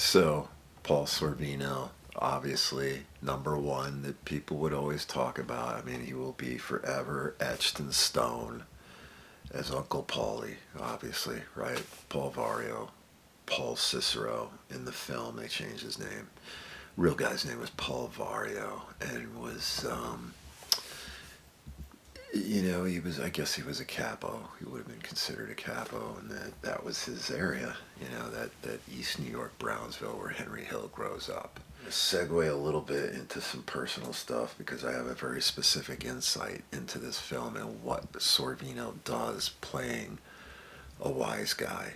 So, Paul Sorvino, obviously, number one that people would always talk about. I mean, he will be forever etched in stone as Uncle Paulie, obviously, right? Paul Vario, Paul Cicero in the film, they changed his name. Real guy's name was Paul Vario, and was I guess he was a capo. He would have been considered a capo, and that was his area. That East New York, Brownsville, where Henry Hill grows up. Segue a little bit into some personal stuff because I have a very specific insight into this film and what Sorvino does playing a wise guy.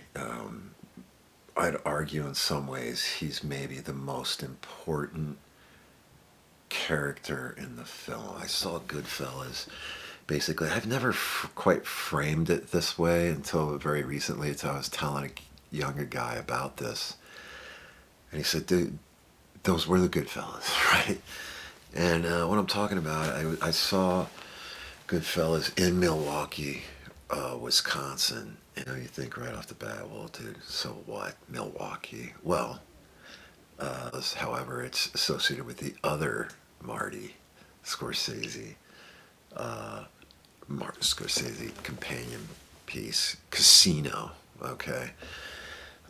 I'd argue in some ways he's maybe the most important character in the film. I saw Goodfellas. Basically, I've never quite framed it this way until very recently. Until I was telling a younger guy about this, and he said, "Dude, those were the Goodfellas, right?" And what I'm talking about, I saw Goodfellas in Milwaukee, Wisconsin. You think right off the bat, well, dude, so what? Milwaukee. Well, however, it's associated with the other Marty Scorsese, uh, Martin Scorsese companion piece, Casino. Okay.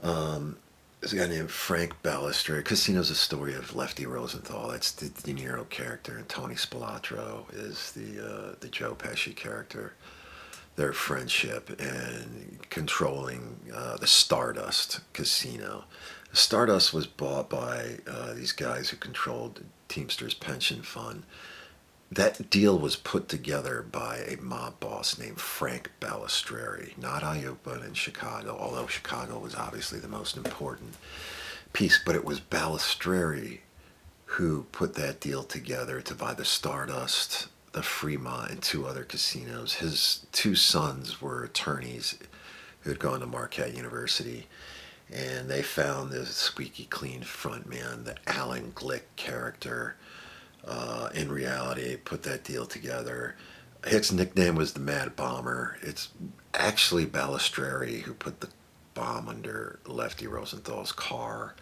There's a guy named Frank Balister. Casino's a story of Lefty Rosenthal. That's the De Niro character, and Tony Spilotro is the Joe Pesci character. Their friendship and controlling the Stardust Casino. Stardust was bought by these guys who controlled Teamsters Pension Fund. That deal was put together by a mob boss named Frank Balistreri, not Iupa in Chicago, although Chicago was obviously the most important piece, but it was Balistreri who put that deal together to buy the Stardust, the Fremont, and two other casinos. His two sons were attorneys who had gone to Marquette University, and they found this squeaky clean front man, the Alan Glick character. In reality, put that deal together. Hicks' nickname was the Mad Bomber. It's actually Balistreri who put the bomb under Lefty Rosenthal's car.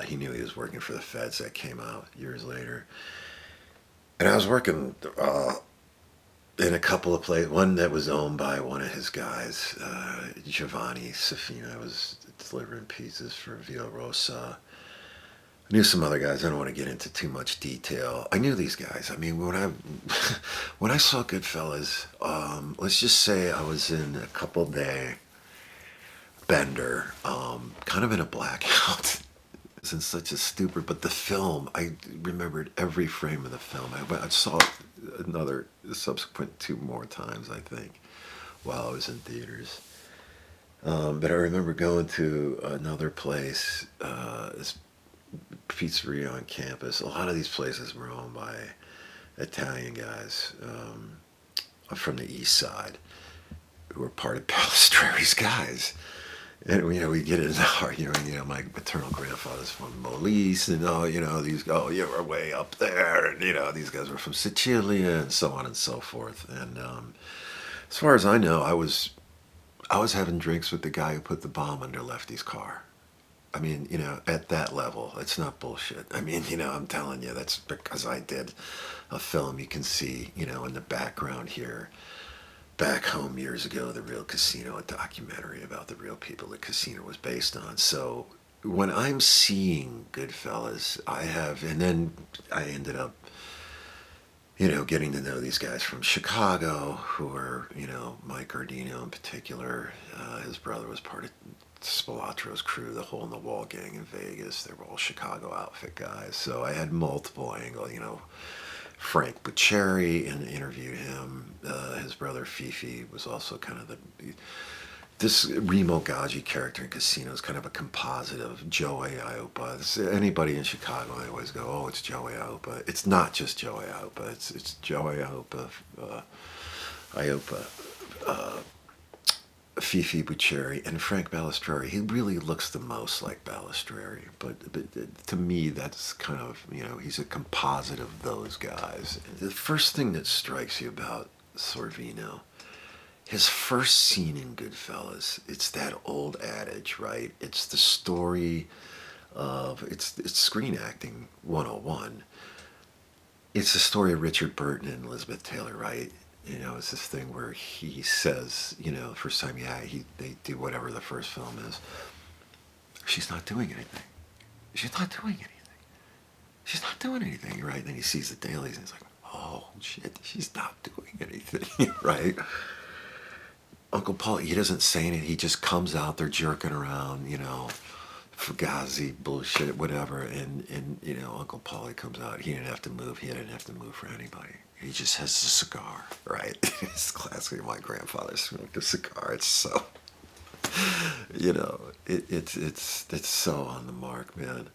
He knew he was working for the feds. That came out years later. And I was working in a couple of places. One that was owned by one of his guys, Giovanni Safina. I was delivering pizzas for Via Rosa. I knew some other guys. I don't want to get into too much detail. I knew these guys. I mean, when I when I saw Goodfellas, let's just say I was in a couple day bender, kind of in a blackout. Isn't such a stupid, but the film, I remembered every frame of the film. I saw it another subsequent two more times, I think, while I was in theaters. But I remember going to another place, this pizzeria on campus. A lot of these places were owned by Italian guys from the east side who were part of Palestreri's guys. And we get into arguing. My maternal grandfather's from Molise, and you're way up there, and these guys were from Sicilia, and so on and so forth. And as far as I know, I was having drinks with the guy who put the bomb under Lefty's car. I mean, at that level, it's not bullshit. I mean, I'm telling you, that's because I did a film. You can see, in the background here, back home years ago, The Real Casino, a documentary about the real people the casino was based on. So when I'm seeing Goodfellas, and then I ended up, getting to know these guys from Chicago who were, Mike Gardino in particular. His brother was part of Spilatro's crew, the Hole in the Wall gang in Vegas. They were all Chicago outfit guys. So I had multiple angles, Frank Buccieri, and interviewed him. His brother Fifi was also kind of this Remo Gaggi character in Casino is kind of a composite of Joey Iupa. Anybody in Chicago, they always go, "Oh, it's Joey Iupa." It's not just Joey Iupa. It's Joey Iupa, Fifi Buccieri, and Frank Balistreri. He really looks the most like Balistreri, but to me, that's kind of, he's a composite of those guys. The first thing that strikes you about Sorvino, his first scene in Goodfellas, it's that old adage, right? It's the story It's screen acting 101. It's the story of Richard Burton and Elizabeth Taylor Wright. It's this thing where he says, first time, they do whatever the first film is. She's not doing anything. She's not doing anything. She's not doing anything, right? Then he sees the dailies and he's like, oh, shit, she's not doing anything, right? Uncle Paulie, he doesn't say anything. He just comes out, they're jerking around, Fugazi bullshit, whatever. And Uncle Paulie comes out. He didn't have to move. He didn't have to move for anybody. He just has a cigar, right? It's classically my grandfather smoked a cigar. It's so, it's so on the mark, man.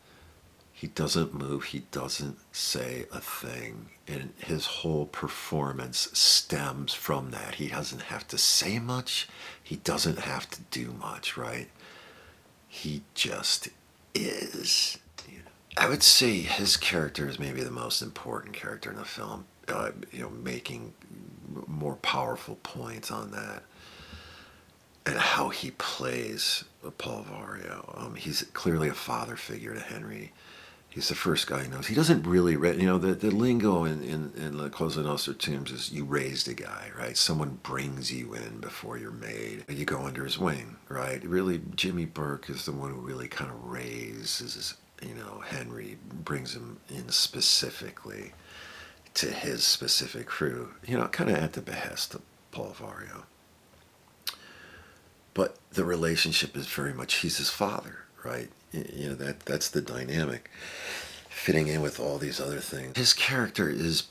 He doesn't move. He doesn't say a thing. And his whole performance stems from that. He doesn't have to say much. He doesn't have to do much, right? He just is. I would say his character is maybe the most important character in the film. Making more powerful points on that. And how he plays Paul Vario. He's clearly a father figure to Henry. He's the first guy he knows. He doesn't really, the lingo in the Cosa Nostra terms is you raised a guy, right? Someone brings you in before you're made. You go under his wing, right? Really, Jimmy Burke is the one who really kind of raises, Henry, brings him in specifically to his specific crew, kind of at the behest of Paul Vario. But the relationship is very much, he's his father, right? That's the dynamic fitting in with all these other things. His character is,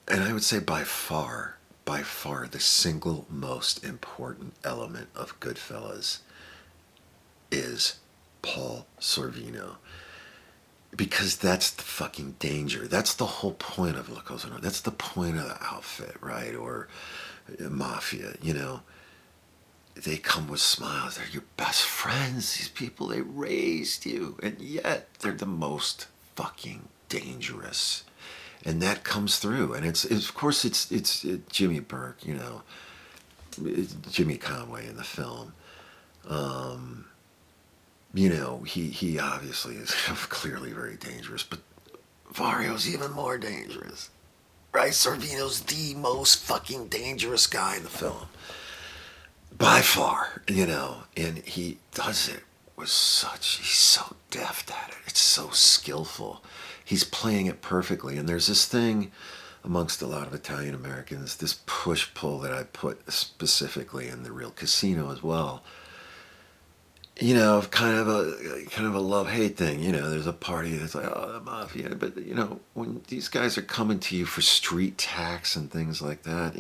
and I would say by far, the single most important element of GoodFellas is Paul Sorvino. Because that's the fucking danger. That's the whole point of La Cosa Nostra. That's the point of the outfit, right? Or mafia, They come with smiles. They're your best friends. These people, they raised you. And yet, they're the most fucking dangerous. And that comes through. And it's of course, it's Jimmy Burke, Jimmy Conway in the film. He obviously is clearly very dangerous. But Vario's even more dangerous. Right? Sorvino's the most fucking dangerous guy in the film. By far, and he does it with he's so deft at it. It's so skillful. He's playing it perfectly. And there's this thing amongst a lot of Italian Americans, this push-pull that I put specifically in The Real Casino as well. Kind of a love-hate thing. There's a party that's like, oh, the mafia. But, when these guys are coming to you for street tax and things like that,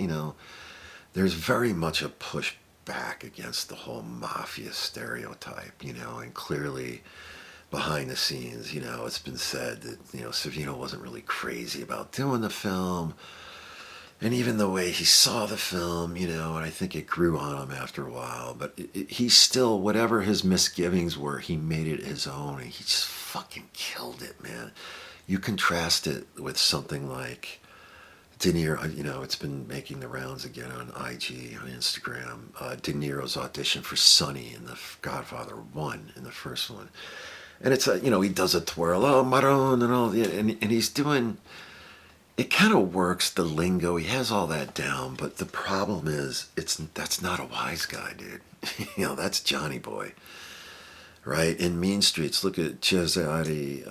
there's very much a push back against the whole mafia stereotype, and clearly behind the scenes, it's been said that, Sorvino wasn't really crazy about doing the film. And even the way he saw the film, and I think it grew on him after a while, but he still, whatever his misgivings were, he made it his own, and he just fucking killed it, man. You contrast it with something like De Niro, it's been making the rounds again on IG, on Instagram. De Niro's audition for Sonny in The Godfather 1, in the first one. And it's, he does a twirl, oh, Maron, and all, and he's doing, it kind of works, the lingo, he has all that down, but the problem is, that's not a wise guy, dude. That's Johnny Boy. Right? In Mean Streets, look at Cesare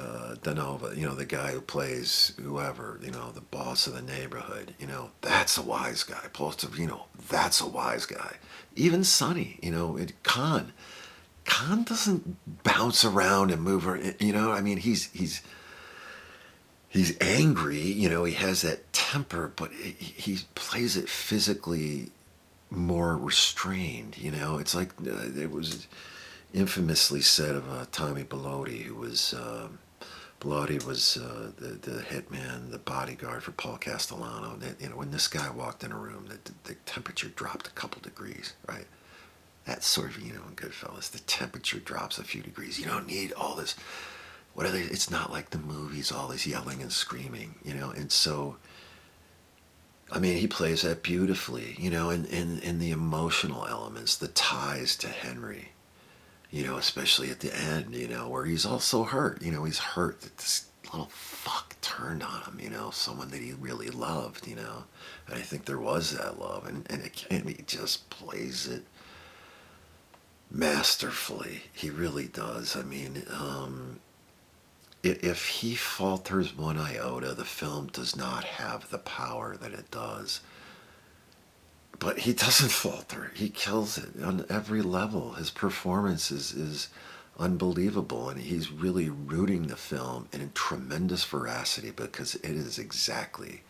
Danova, the guy who plays whoever, the boss of the neighborhood, that's a wise guy. Paul Sorvino, that's a wise guy. Even Sonny, Khan doesn't bounce around and move, he's angry, he has that temper, but he plays it physically more restrained, it's like it was infamously said of Tommy Bellotti, who was Bellotti was the hitman, the bodyguard for Paul Castellano. That, when this guy walked in a room, the temperature dropped a couple degrees, right? That's Sorvino and GoodFellas. The temperature drops a few degrees. You don't need all this. It's not like the movies, all this yelling and screaming, And so, he plays that beautifully, and the emotional elements, the ties to Henry. You know, especially at the end, you know, where he's also hurt. You know, he's hurt that this little fuck turned on him, you know, someone that he really loved, you know. And I think there was that love. And he just plays it masterfully. He really does. I mean, if he falters one iota, the film does not have the power that it does. But he doesn't falter. He kills it on every level. His performance is unbelievable, and he's really rooting the film in tremendous veracity because it is exactly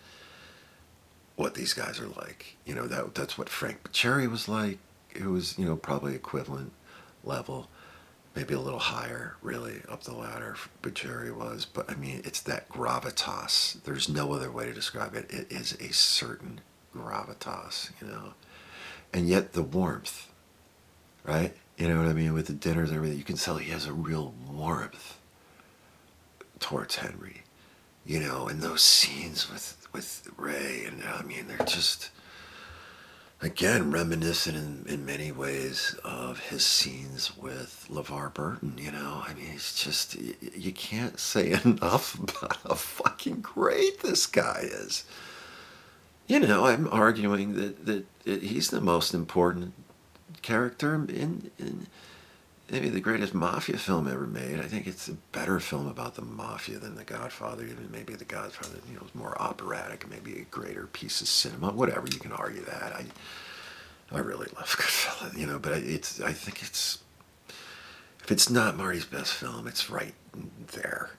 what these guys are like. You know, that's what Frank Cherry was like. It was, you know, probably equivalent level, maybe a little higher, really, up the ladder, but Cherry was. But I mean, it's that gravitas. There's no other way to describe it. It is a certain gravitas, you know. And yet the warmth, right? You know what I mean? With the dinners and everything, you can tell he has a real warmth towards Henry, you know, and those scenes with Ray, and I mean, they're just, again, reminiscent in many ways of his scenes with LeVar Burton, you know. I mean, it's just, you can't say enough about how fucking great this guy is. You know, I'm arguing that he's the most important character in maybe the greatest mafia film ever made. I think it's a better film about the mafia than The Godfather. Even maybe The Godfather, you know, is more operatic, maybe a greater piece of cinema. Whatever, you can argue that. I really love Goodfellas, you know, but I think it's, if it's not Marty's best film, it's right there.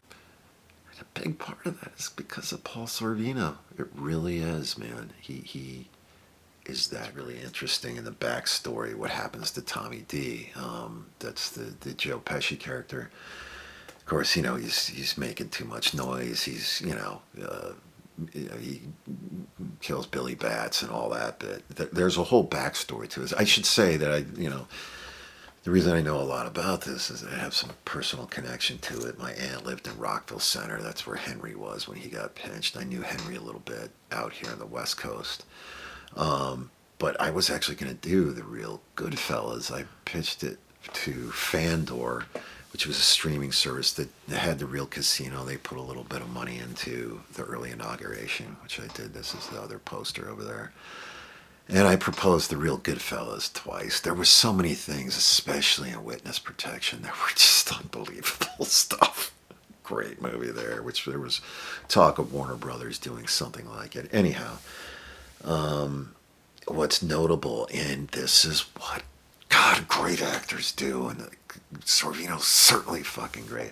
And a big part of that is because of Paul Sorvino. It really is, man. He is that really interesting in the backstory. What happens to Tommy D? That's the Joe Pesci character. Of course, you know, he's making too much noise. He's, you know, he kills Billy Bats and all that. But there's a whole backstory to it. I should say that you know, the reason I know a lot about this is I have some personal connection to it. My aunt lived in Rockville Center. That's where Henry was when he got pinched. I knew Henry a little bit out here on the West Coast. But I was actually going to do the real Goodfellas. I pitched it to Fandor, which was a streaming service that had the real casino. They put a little bit of money into the early inauguration, which I did. This is the other poster over there. And I proposed the real Goodfellas twice. There were so many things, especially in witness protection, that were just unbelievable stuff. Great movie there, which there was talk of Warner Brothers doing something like it. Anyhow, what's notable, and this is what, God, great actors do, and Sorvino's certainly fucking great.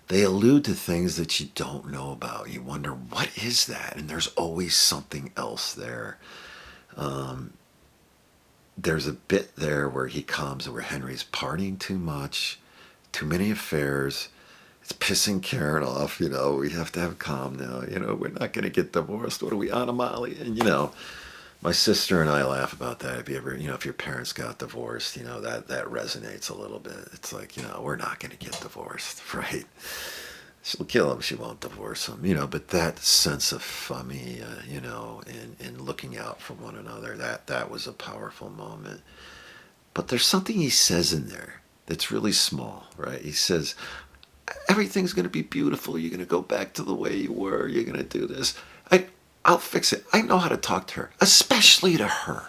They allude to things that you don't know about. You wonder, what is that? And there's always something else there. There's a bit there where he comes, where Henry's partying too much, too many affairs. It's pissing Karen off, you know. We have to have calm now, you know. We're not going to get divorced. What are we on, Molly? And, you know, my sister and I laugh about that. If you ever, you know, if your parents got divorced, you know, that resonates a little bit. It's like, you know, we're not going to get divorced, right? She'll kill him. She won't divorce him, you know. But that sense of Famiglia, you know, and looking out for one another, that was a powerful moment. But there's something he says in there that's really small, right? He says, everything's going to be beautiful. You're going to go back to the way you were. You're going to do this. I'll fix it. I know how to talk to her, especially to her,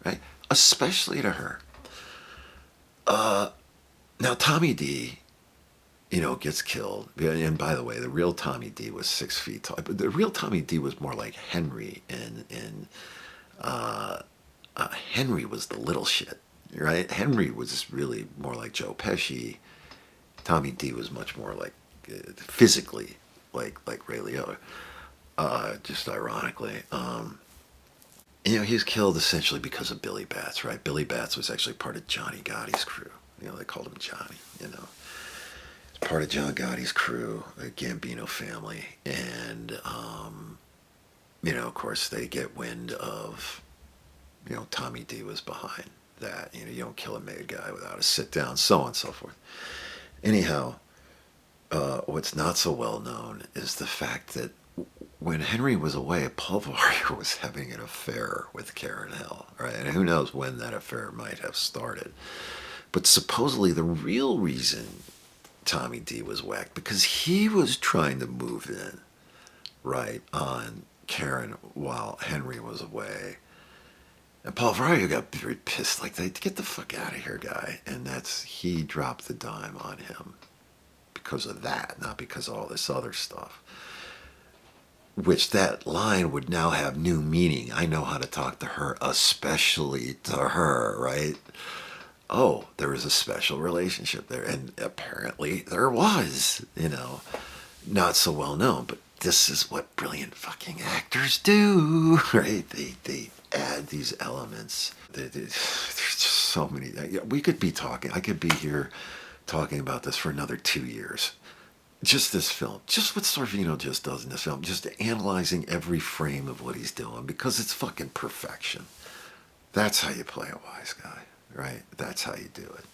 right? Especially to her. Now, Tommy D, you know, gets killed. And by the way, the real Tommy D was 6 feet tall. But the real Tommy D was more like Henry, and Henry was the little shit, right? Henry was really more like Joe Pesci. Tommy D was much more like, physically, like Ray Liotta. Just ironically. You know, he was killed essentially because of Billy Bats, right? Billy Bats was actually part of Johnny Gotti's crew. You know, they called him Johnny, you know. He's part of John Gotti's crew, the Gambino family. And, you know, of course, they get wind of, you know, Tommy D was behind that. You know, you don't kill a made guy without a sit down, so on and so forth. Anyhow, what's not so well known is the fact that when Henry was away, Paul Vario was having an affair with Karen Hill, right? And who knows when that affair might have started. But supposedly the real reason Tommy D was whacked, because he was trying to move in, right, on Karen while Henry was away. And Paul Vario got very pissed, like, get the fuck out of here, guy. And he dropped the dime on him because of that, not because of all this other stuff. Which that line would now have new meaning. I know how to talk to her, especially to her, right? Oh, there was a special relationship there. And apparently there was, not so well known, but this is what brilliant fucking actors do, right? They add these elements. There's just so many. We could be talking. I could be here talking about this for another 2 years. Just this film, just what Sorvino just does in this film, just analyzing every frame of what he's doing, because it's fucking perfection. That's how you play a wise guy, right? That's how you do it.